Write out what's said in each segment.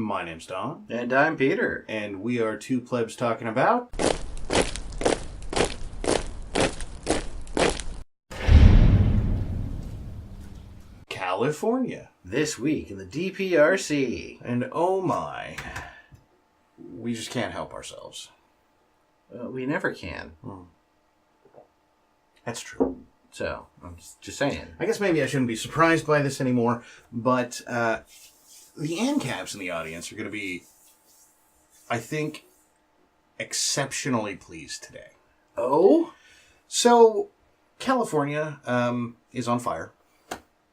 My name's Don. And I'm Peter. And we are two plebs talking about... California. This week in the DPRC. And oh my, we just can't help ourselves. We never can. That's true. So, I'm just saying. I guess maybe I shouldn't be surprised by this anymore, but the ANCAPs in the audience are going to be, I think, exceptionally pleased today. Oh? So, California is on fire.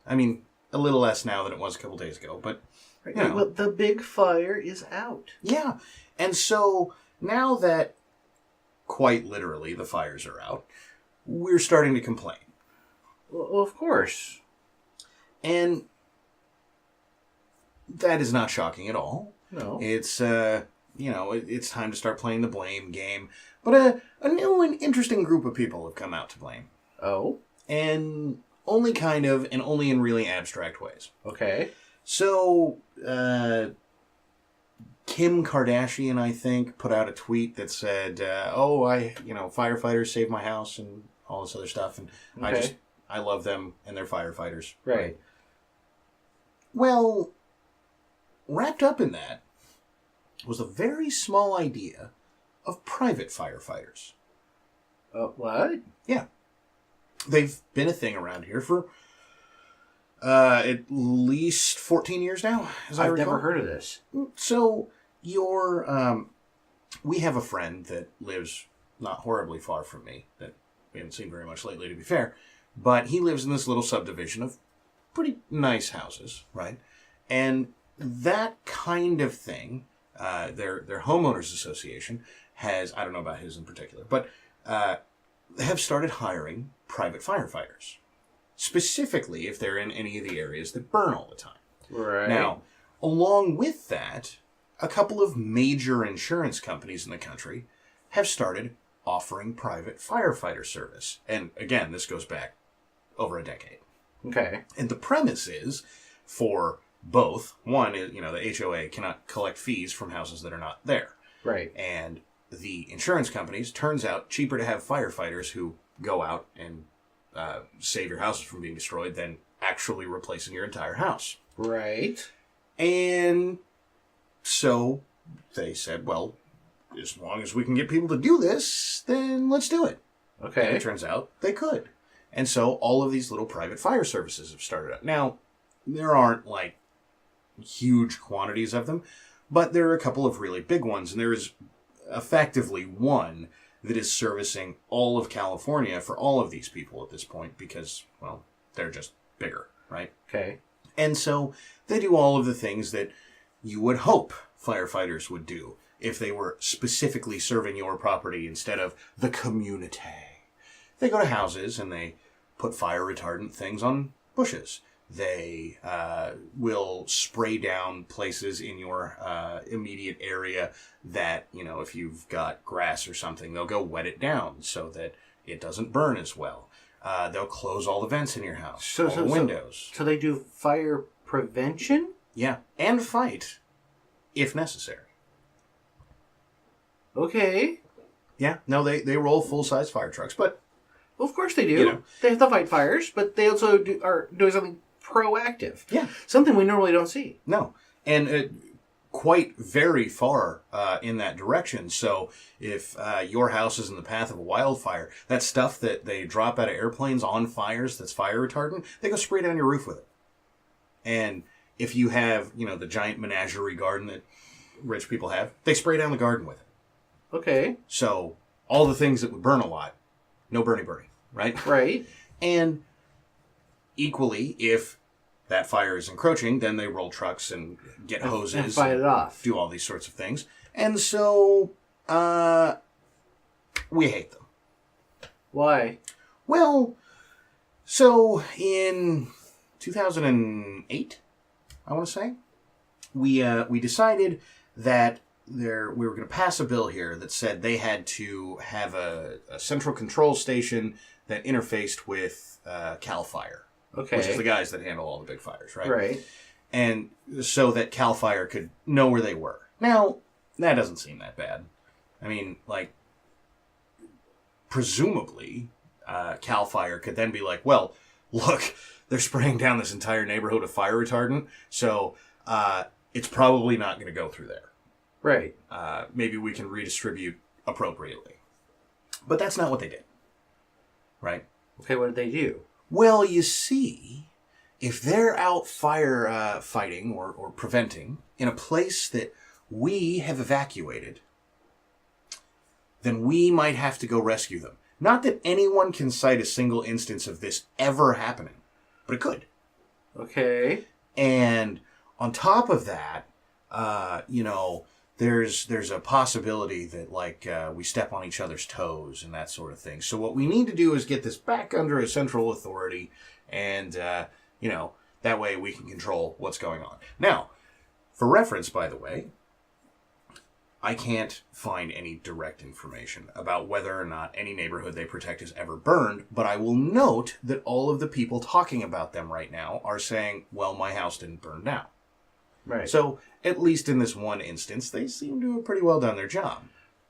I mean, a little less now than it was a couple days ago, but, you know. Well, the big fire is out. Yeah. And so, now that, quite literally, the fires are out, we're starting to complain. Well, of course. And that is not shocking at all. No. It's, it's time to start playing the blame game. But a new and interesting group of people have come out to blame. Oh? And only kind of, and only in really abstract ways. Okay. So, Kim Kardashian, I think, put out a tweet that said, firefighters saved my house and all this other stuff. And okay. I love them and they're firefighters. Right. Well, wrapped up in that was a very small idea of private firefighters. What? Yeah. They've been a thing around here for at least 14 years now, as I recall. I've never heard of this. So, we have a friend that lives not horribly far from me, that we haven't seen very much lately, to be fair, but he lives in this little subdivision of pretty nice houses, right? And that kind of thing, their homeowners association has, I don't know about his in particular, but have started hiring private firefighters, specifically if they're in any of the areas that burn all the time. Right. Now, along with that, a couple of major insurance companies in the country have started offering private firefighter service. And again, this goes back over a decade. Okay. And the premise is for both. One is, the HOA cannot collect fees from houses that are not there. Right. And the insurance companies, turns out, cheaper to have firefighters who go out and save your houses from being destroyed than actually replacing your entire house. Right. And so they said, well, as long as we can get people to do this, then let's do it. Okay. And it turns out they could. And so all of these little private fire services have started up. Now, there aren't huge quantities of them, but there are a couple of really big ones. And there is effectively one that is servicing all of California for all of these people at this point because, well, they're just bigger, right? Okay. And so they do all of the things that you would hope firefighters would do if they were specifically serving your property instead of the community. They go to houses and they put fire retardant things on bushes. They will spray down places in your immediate area that, if you've got grass or something, they'll go wet it down so that it doesn't burn as well. They'll close all the vents in your house, all the windows. So they do fire prevention? Yeah, and fight, if necessary. Okay. Yeah, no, they roll full-size fire trucks, but... Well, of course they do. They have to fight fires, but they also are doing something proactive. Yeah. Something we normally don't see. No. And quite very far in that direction. So if your house is in the path of a wildfire, that stuff that they drop out of airplanes on fires that's fire retardant, they go spray down your roof with it. And if you have, the giant menagerie garden that rich people have, they spray down the garden with it. Okay. So all the things that would burn a lot, no burny, right? Right. And equally, if that fire is encroaching, then they roll trucks and get hoses. And fight it off. Do all these sorts of things. And so, we hate them. Why? Well, so in 2008, I want to say, we decided that we were going to pass a bill here that said they had to have a central control station that interfaced with CAL FIRE. Okay. Which is the guys that handle all the big fires, right? Right. and so that CAL FIRE could know where they were. Now, that doesn't seem that bad. I mean, like, presumably, CAL FIRE could then be like, well, look, they're spraying down this entire neighborhood of fire retardant, so it's probably not going to go through there. Right. Maybe we can redistribute appropriately. But that's not what they did. Right? Okay, what did they do? Well, you see, if they're out fire fighting or preventing in a place that we have evacuated, then we might have to go rescue them. Not that anyone can cite a single instance of this ever happening, but it could. Okay. And on top of that, there's a possibility that, like, we step on each other's toes and that sort of thing. So what we need to do is get this back under a central authority, and, that way we can control what's going on. Now, for reference, by the way, I can't find any direct information about whether or not any neighborhood they protect is ever burned, but I will note that all of the people talking about them right now are saying, well, my house didn't burn down. Right. So, at least in this one instance, they seem to have pretty well done their job.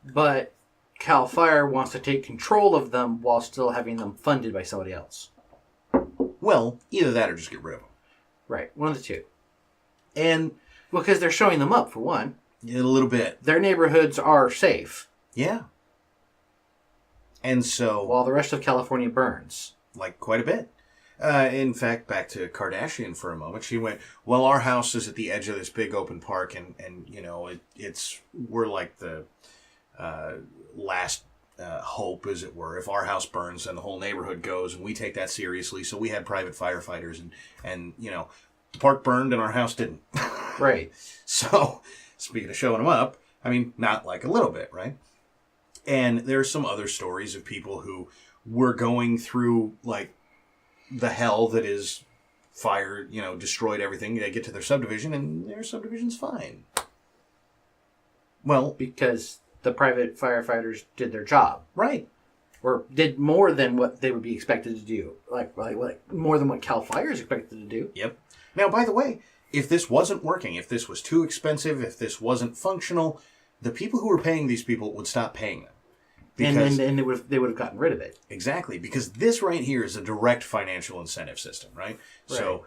But CAL FIRE wants to take control of them while still having them funded by somebody else. Well, either that or just get rid of them. Right. One of the two. And... well, because they're showing them up, for one. A little bit. Their neighborhoods are safe. Yeah. And so... while the rest of California burns. Like, quite a bit. In fact, back to Kardashian for a moment, she went, well, our house is at the edge of this big open park, and we're like the last hope, as it were. If our house burns, then the whole neighborhood goes, and we take that seriously, so we had private firefighters, and the park burned and our house didn't. Right. So, speaking of showing them up, I mean, not like a little bit, right? And there's some other stories of people who were going through, like, the hell that is fire, destroyed everything. They get to their subdivision, and their subdivision's fine. Well, because the private firefighters did their job. Right. Or did more than what they would be expected to do. Like more than what CAL FIRE is expected to do. Yep. Now, by the way, if this wasn't working, if this was too expensive, if this wasn't functional, the people who were paying these people would stop paying them. Because, and they would have gotten rid of it. Exactly, because this right here is a direct financial incentive system, right? So,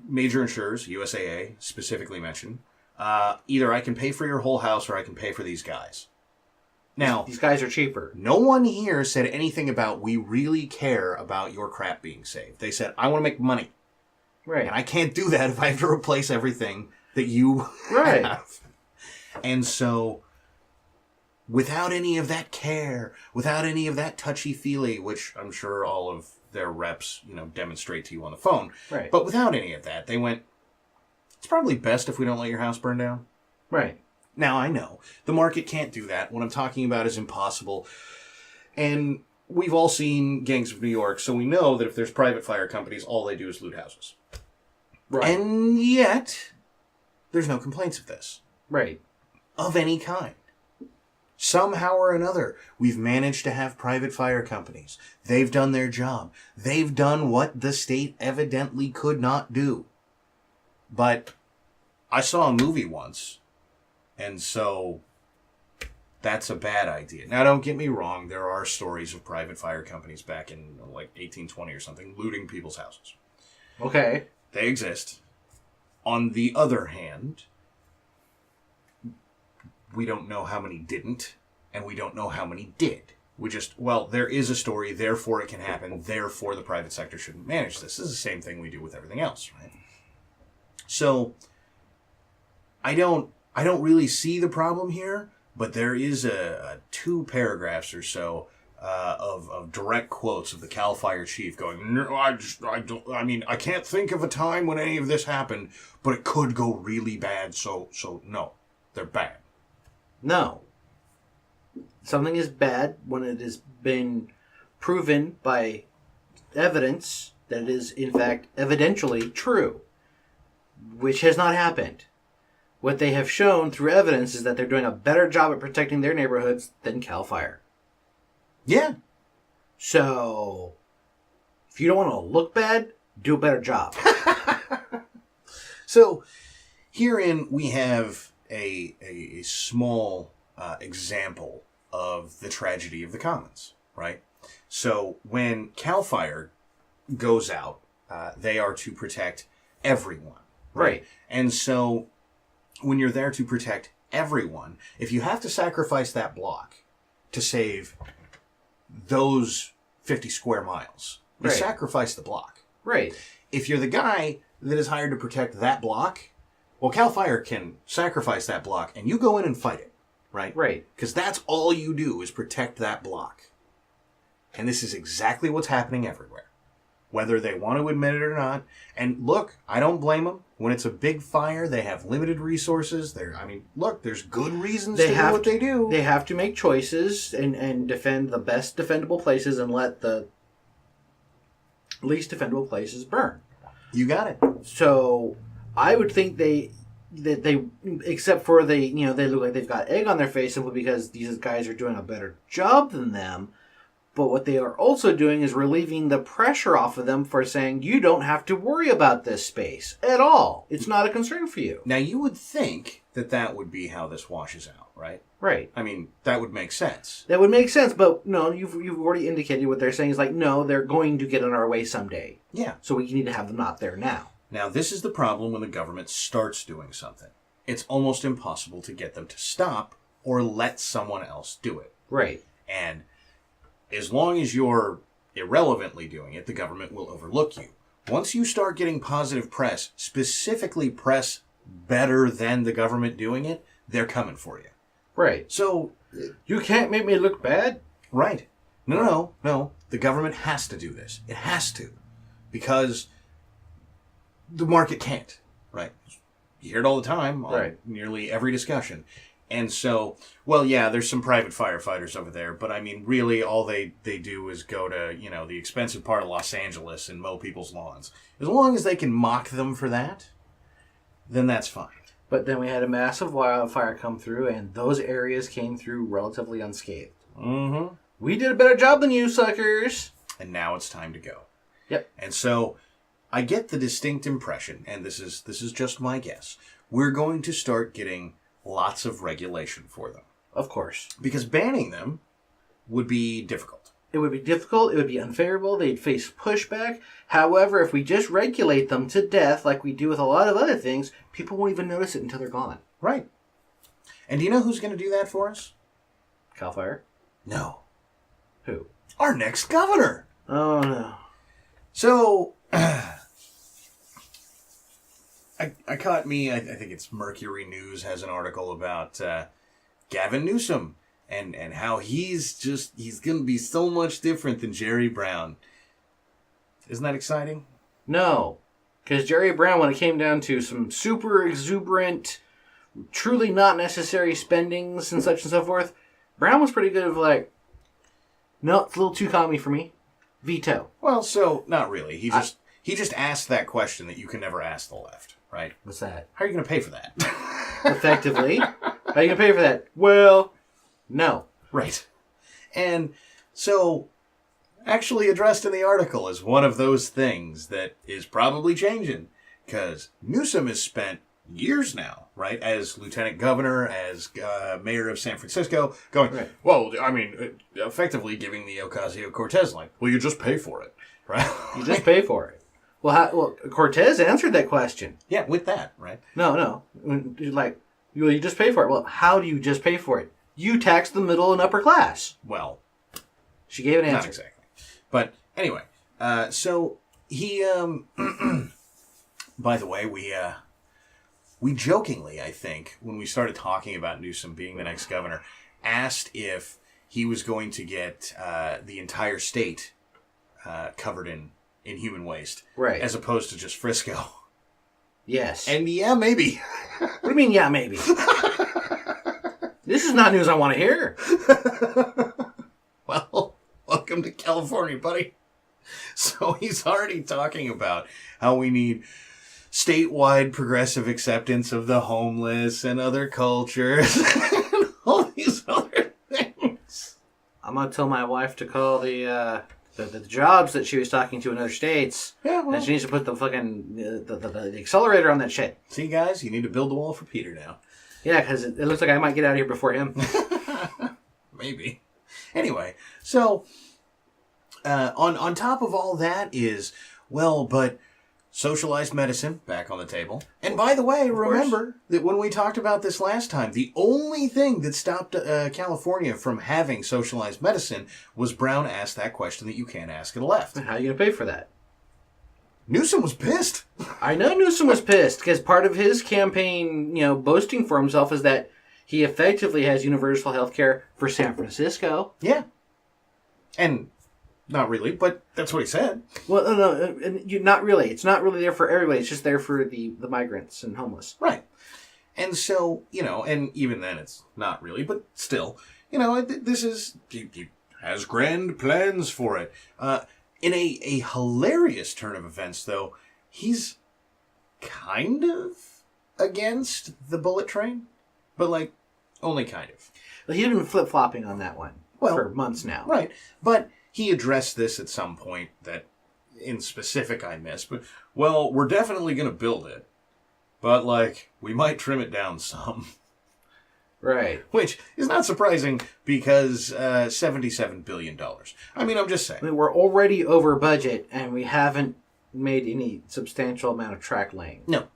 major insurers, USAA specifically mentioned, either I can pay for your whole house or I can pay for these guys. Now, these guys are cheaper. No one here said anything about we really care about your crap being saved. They said, I want to make money. Right. And I can't do that if I have to replace everything that you have. And so... without any of that care, without any of that touchy-feely, which I'm sure all of their reps, demonstrate to you on the phone. Right. But without any of that, they went, it's probably best if we don't let your house burn down. Right. Now, I know, the market can't do that. What I'm talking about is impossible. And we've all seen Gangs of New York, so we know that if there's private fire companies, all they do is loot houses. Right. And yet, there's no complaints of this. Right. Of any kind. Somehow or another, we've managed to have private fire companies. They've done their job. They've done what the state evidently could not do. But I saw a movie once, and so that's a bad idea. Now, don't get me wrong. There are stories of private fire companies back in, 1820 or something, looting people's houses. Okay. They exist. On the other hand... we don't know how many didn't, and we don't know how many did. We just, there is a story, therefore it can happen, therefore the private sector shouldn't manage this. This is the same thing we do with everything else, right? So, I don't really see the problem here, but there is a 2 paragraphs or so of direct quotes of the CAL FIRE chief going, no, I can't think of a time when any of this happened, but it could go really bad, so no, they're bad. No. Something is bad when it has been proven by evidence that it is, in fact, evidentially true, which has not happened. What they have shown through evidence is that they're doing a better job at protecting their neighborhoods than CAL FIRE. Yeah. So, if you don't want to look bad, do a better job. So herein we have a small example of the tragedy of the commons, right? So when CAL FIRE goes out, they are to protect everyone. Right. And so when you're there to protect everyone, if you have to sacrifice that block to save those 50 square miles, you Right. sacrifice the block. Right. If you're the guy that is hired to protect that block, well, CAL FIRE can sacrifice that block and you go in and fight it, right? Right. Because that's all you do is protect that block. And this is exactly what's happening everywhere, whether they want to admit it or not. And look, I don't blame them. When it's a big fire, they have limited resources. Look, there's good reasons to do what they do. They have to make choices and defend the best defendable places and let the least defendable places burn. You got it. So I would think they except for they look like they've got egg on their face simply because these guys are doing a better job than them. But what they are also doing is relieving the pressure off of them for saying, you don't have to worry about this space at all. It's not a concern for you. Now, you would think that would be how this washes out, right? Right. I mean, that would make sense. That would make sense, but no, you've already indicated what they're saying is like, no, they're going to get in our way someday. Yeah. So we need to have them not there now. Now, this is the problem when the government starts doing something. It's almost impossible to get them to stop or let someone else do it. Right. And as long as you're irrelevantly doing it, the government will overlook you. Once you start getting positive press, specifically press better than the government doing it, they're coming for you. Right. So, you can't make me look bad? right. No. The government has to do this. It has to. Because the market can't, right? You hear it all the time on Right. nearly every discussion. And so, well, yeah, there's some private firefighters over there, but I mean, really, all they do is go to, the expensive part of Los Angeles and mow people's lawns. As long as they can mock them for that, then that's fine. But then we had a massive wildfire come through, and those areas came through relatively unscathed. Mm-hmm. We did a better job than you, suckers. And now it's time to go. Yep. And so, I get the distinct impression, and this is just my guess, we're going to start getting lots of regulation for them. Of course. Because banning them would be difficult. It would be difficult. It would be unfavorable. They'd face pushback. However, if we just regulate them to death like we do with a lot of other things, people won't even notice it until they're gone. Right. And do you know who's going to do that for us? CAL FIRE? No. Who? Our next governor. Oh, no. So, I caught I think it's Mercury News has an article about Gavin Newsom and how he's going to be so much different than Jerry Brown. Isn't that exciting? No. Because Jerry Brown, when it came down to some super exuberant, truly not necessary spendings and such and so forth, Brown was pretty good of like, no, it's a little too commie for me. Veto. Well, so, not really. He just asked that question that you can never ask the left, right? What's that? How are you going to pay for that? Effectively. How are you going to pay for that? Well, no. Right. And so, actually addressed in the article as one of those things that is probably changing. Because Newsom has spent years now, right, as lieutenant governor, as mayor of San Francisco, going, right. Well, I mean, effectively giving the Ocasio-Cortez line, well, you just pay for it, right? You just pay for it. Well, Cortez answered that question. Yeah, with that, right? No. Like, you just pay for it. Well, how do you just pay for it? You tax the middle and upper class. Well, she gave an answer. not exactly. But anyway, so he, by the way, we jokingly, I think, when we started talking about Newsom being the next governor, asked if he was going to get the entire state covered in human waste. Right. As opposed to just Frisco. Yes. And yeah, maybe. What do you mean, yeah, maybe? This is not news I want to hear. Well, welcome to California, buddy. So he's already talking about how we need statewide progressive acceptance of the homeless and other cultures and all these other things. I'm going to tell my wife to call the the jobs that she was talking to in other states. Yeah, well. And she needs to put the fucking the accelerator on that shit. See, guys, you need to build the wall for Peter now. Yeah, because it looks like I might get out of here before him. Maybe. Anyway, so on top of all that is, well, but socialized medicine back on the table. And by the way, remember that when we talked about this last time, the only thing that stopped California from having socialized medicine was Brown asked that question that you can't ask at a left. How are you going to pay for that? Newsom was pissed. I know Newsom was pissed because part of his campaign, boasting for himself is that he effectively has universal health care for San Francisco. Yeah. And not really, but that's what he said. Well, no, not really. It's not really there for everybody. It's just there for the migrants and homeless. Right. And so, and even then it's not really, but still, this is, he has grand plans for it. In a hilarious turn of events, though, he's kind of against the bullet train, but, only kind of. Well, he's been flip-flopping on that one for months now. Right. But he addressed this at some point that, in specific, I missed. But, we're definitely going to build it. But, we might trim it down some. Right. Which is not surprising because $77 billion. I mean, I'm just saying. We're already over budget, and we haven't made any substantial amount of track laying. No.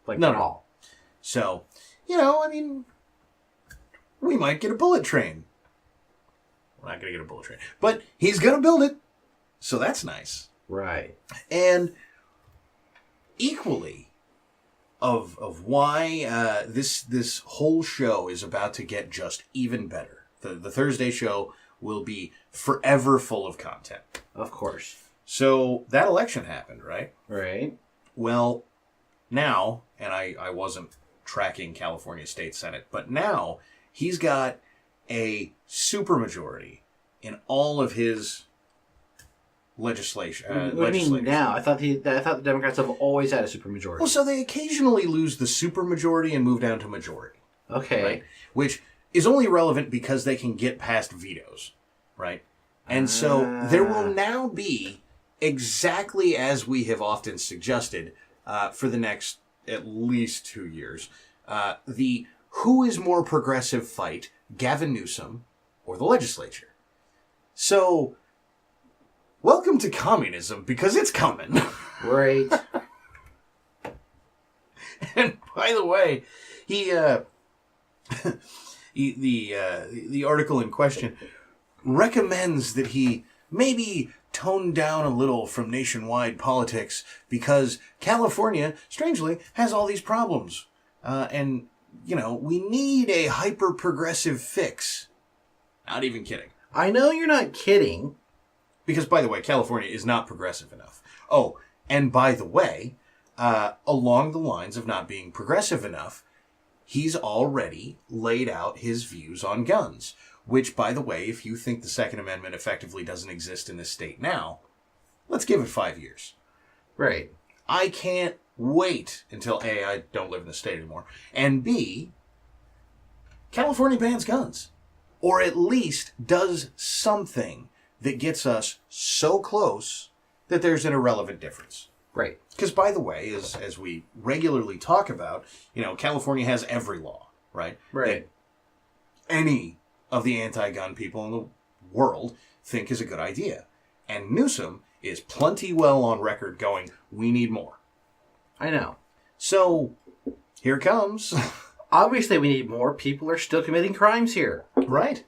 Not at all. So, we might get a bullet train. We're not going to get a bullet train. But he's going to build it. So that's nice. Right. And equally of why this whole show is about to get just even better. The Thursday show will be forever full of content. Of course. So that election happened, right? Right. Well, now, and I wasn't tracking California State Senate, but now he's got a supermajority in all of his legislation. What do you mean now? I thought the Democrats have always had a supermajority. Well, so they occasionally lose the supermajority and move down to majority. Okay. Right? Which is only relevant because they can get past vetoes, right? And so there will now be, exactly as we have often suggested, for the next at least 2 years, the who is more progressive fight, Gavin Newsom or the legislature. So, welcome to communism, because it's coming. Right. And by the way, the article in question recommends that he maybe tone down a little from nationwide politics because California, strangely, has all these problems. And, we need a hyper-progressive fix. Not even kidding. I know you're not kidding. Because, by the way, California is not progressive enough. Oh, and by the way, along the lines of not being progressive enough, he's already laid out his views on guns. Which, by the way, if you think the Second Amendment effectively doesn't exist in this state now, let's give it 5 years. Right. I can't wait until A, I don't live in the state anymore, and B, California bans guns. Or at least does something that gets us so close that there's an irrelevant difference. Right. Because, by the way, as we regularly talk about, California has every law, right? Right. That any of the anti-gun people in the world think is a good idea. And Newsom is plenty well on record going, we need more. I know. So, here it comes. Obviously, we need more. People are still committing crimes here. Right.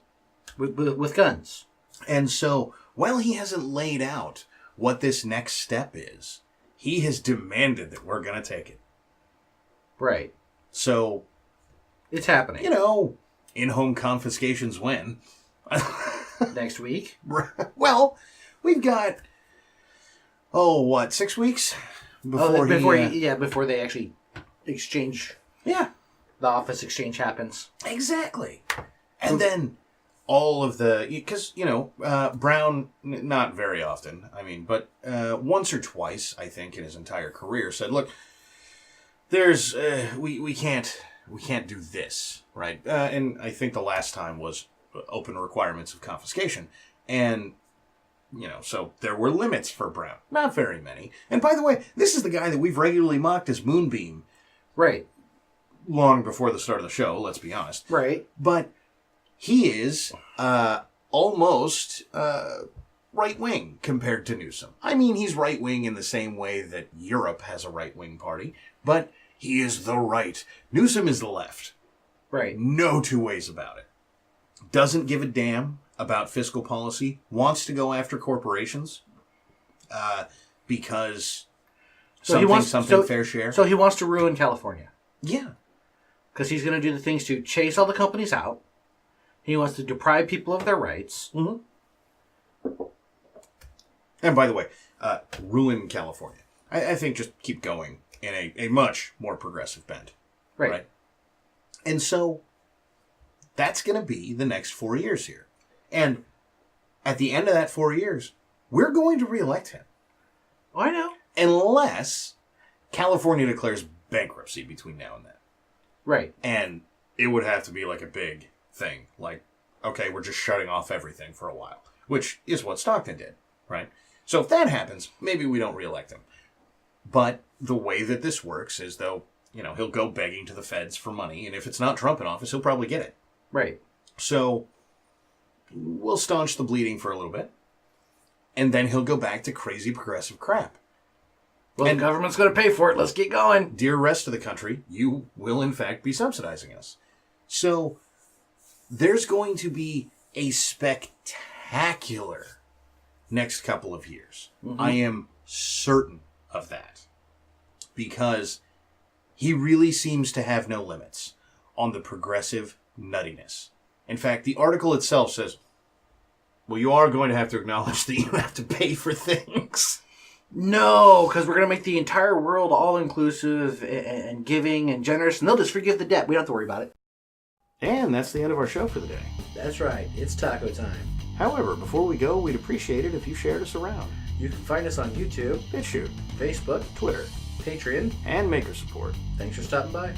With guns. And so, while he hasn't laid out what this next step is, he has demanded that we're going to take it. Right. So, it's happening. In-home confiscations when? Next week? Well, we've got, 6 weeks? Before they actually exchange. Yeah. The office exchange happens. Exactly. And then all of because, Brown, not very often, but once or twice, I think, in his entire career, said, look, there's, we can't do this, right? And I think the last time was open requirements of confiscation. And So there were limits for Brown. Not very many. And by the way, this is the guy that we've regularly mocked as Moonbeam. Right. Long before the start of the show, let's be honest. Right. But he is almost right-wing compared to Newsom. I mean, he's right-wing in the same way that Europe has a right-wing party, but he is the right. Newsom is the left. Right. No two ways about it. Doesn't give a damn about fiscal policy, wants to go after corporations because something fair share. So he wants to ruin California. Yeah. Because he's going to do the things to chase all the companies out. He wants to deprive people of their rights. Mm-hmm. And by the way, ruin California. I think just keep going in a much more progressive bent. Right? And so that's going to be the next 4 years here. And at the end of that 4 years, we're going to reelect him. Oh, I know. Unless California declares bankruptcy between now and then. Right. And it would have to be like a big thing. Like, okay, we're just shutting off everything for a while. Which is what Stockton did, right? So if that happens, maybe we don't reelect him. But the way that this works is, though, he'll go begging to the feds for money. And if it's not Trump in office, he'll probably get it. Right. So we'll staunch the bleeding for a little bit. And then he'll go back to crazy progressive crap. Well, the government's going to pay for it. Let's get going. Dear rest of the country, you will in fact be subsidizing us. So there's going to be a spectacular next couple of years. Mm-hmm. I am certain of that. Because he really seems to have no limits on the progressive nuttiness. In fact, the article itself says, well, you are going to have to acknowledge that you have to pay for things. No, because we're going to make the entire world all-inclusive and giving and generous, and they'll just forgive the debt. We don't have to worry about it. And that's the end of our show for the day. That's right. It's taco time. However, before we go, we'd appreciate it if you shared us around. You can find us on YouTube, BitChute, Facebook, Twitter, Patreon, and Maker Support. Thanks for stopping by.